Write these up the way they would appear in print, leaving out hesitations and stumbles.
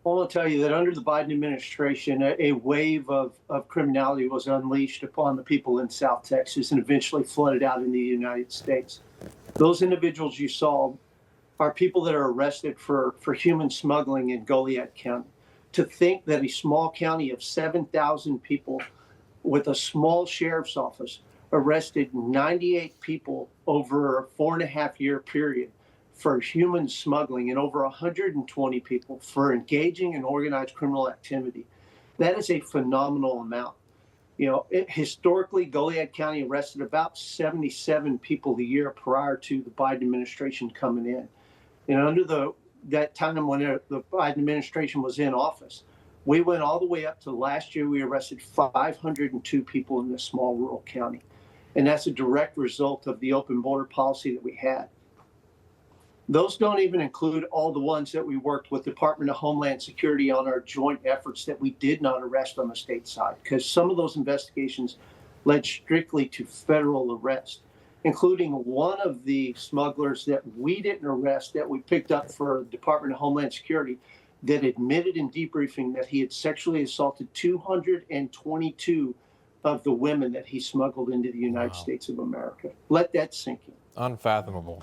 I want to tell you that under the Biden administration, a wave of criminality was unleashed upon the people in South Texas and eventually flooded out in the United States. Those individuals you saw are people that are arrested for human smuggling in Goliad County. To think that a small county of 7,000 people with a small sheriff's office arrested 98 people over a 4.5-year period for human smuggling and over 120 people for engaging in organized criminal activity. That is a phenomenal amount. Historically, Goliad County arrested about 77 people a year prior to the Biden administration coming in. Under that time when the Biden administration was in office, we went all the way up to last year. We arrested 502 people in this small rural county. And that's a direct result of the open border policy that we had. Those don't even include all the ones that we worked with the Department of Homeland Security on our joint efforts that we did not arrest on the state side, because some of those investigations led strictly to federal arrest, including one of the smugglers that we didn't arrest that we picked up for the Department of Homeland Security that admitted in debriefing that he had sexually assaulted 222 of the women that he smuggled into the United States of America. Let that sink in. Unfathomable.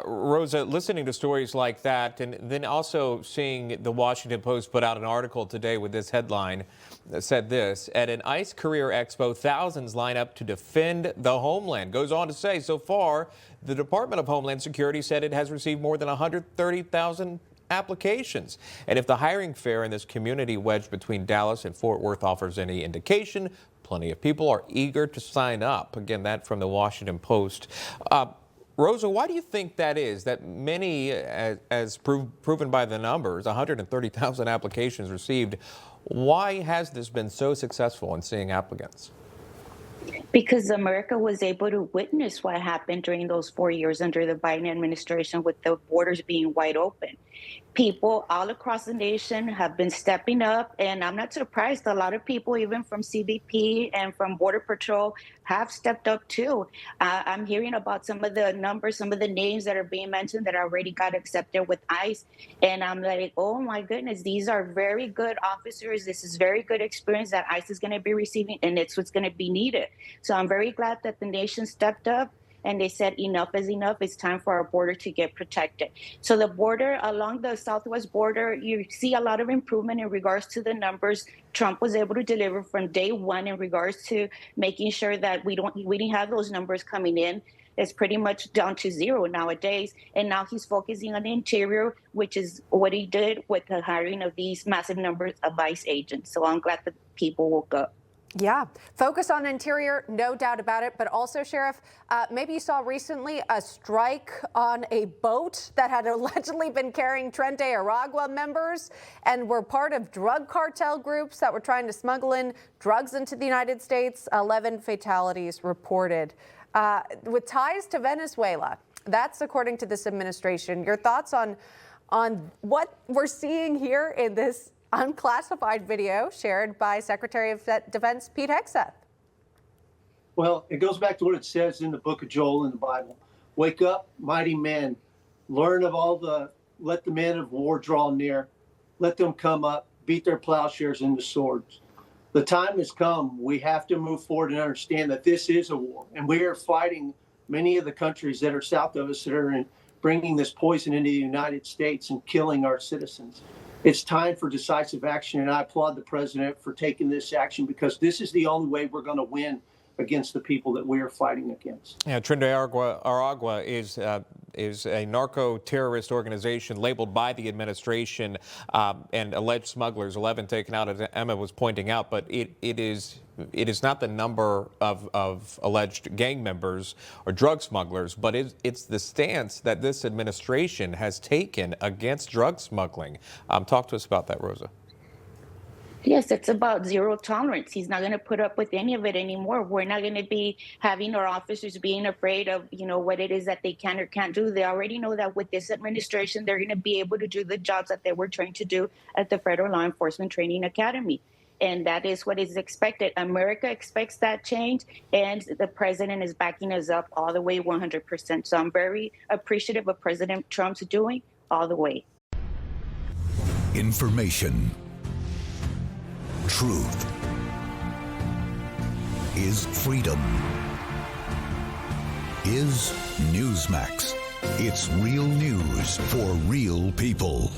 Rosa, listening to stories like that, and then also seeing the Washington Post put out an article today with this headline that said this: at an ICE Career Expo, thousands line up to defend the homeland. Goes on to say, so far, the Department of Homeland Security said it has received more than 130,000 applications. And if the hiring fair in this community wedged between Dallas and Fort Worth offers any indication, plenty of people are eager to sign up. Again, that from the Washington Post. Rosa, why do you think that is? That many, as proven by the numbers, 130,000 applications received. Why has this been so successful in seeing applicants? Because America was able to witness what happened during those 4 years under the Biden administration with the borders being wide open. People all across the nation have been stepping up, and I'm not surprised. A lot of people, even from CBP and from Border Patrol, have stepped up too. I'm hearing about some of the numbers, some of the names that are being mentioned that already got accepted with ICE. And I'm like, oh my goodness, these are very good officers. This is very good experience that ICE is going to be receiving, and it's what's going to be needed. So I'm very glad that the nation stepped up and they said enough is enough. It's time for our border to get protected. So the border along the southwest border, you see a lot of improvement in regards to the numbers Trump was able to deliver from day one in regards to making sure that we didn't have those numbers coming in. It's pretty much down to zero nowadays. And now he's focusing on the interior, which is what he did with the hiring of these massive numbers of ICE agents. So I'm glad that people woke up. Yeah, focus on interior, no doubt about it. But also, Sheriff, maybe you saw recently a strike on a boat that had allegedly been carrying Tren de Aragua members and were part of drug cartel groups that were trying to smuggle in drugs into the United States. 11 fatalities reported with ties to Venezuela. That's according to this administration. Your thoughts on what we're seeing here in this unclassified video shared by Secretary of Defense Pete Hegseth? Well, it goes back to what it says in the book of Joel in the Bible. Wake up, mighty men. Let the men of war draw near. Let them come up, beat their plowshares into swords. The time has come. We have to move forward and understand that this is a war. And we are fighting many of the countries that are south of us that are bringing this poison into the United States and killing our citizens. It's time for decisive action, and I applaud the president for taking this action because this is the only way we're going to win against the people that we are fighting against. Yeah, Tren de Aragua is a narco-terrorist organization labeled by the administration and alleged smugglers, 11 taken out, as Emma was pointing out, but it is not the number of alleged gang members or drug smugglers, but it's the stance that this administration has taken against drug smuggling. Talk to us about that, Rosa. Yes, it's about zero tolerance. He's not going to put up with any of it anymore. We're not going to be having our officers being afraid of, what it is that they can or can't do. They already know that with this administration, they're going to be able to do the jobs that they were trained to do at the Federal Law Enforcement Training Academy. And that is what is expected. America expects that change, and the president is backing us up all the way 100%. So I'm very appreciative of President Trump's doing all the way. Information. Truth is freedom. Is Newsmax. It's real news for real people.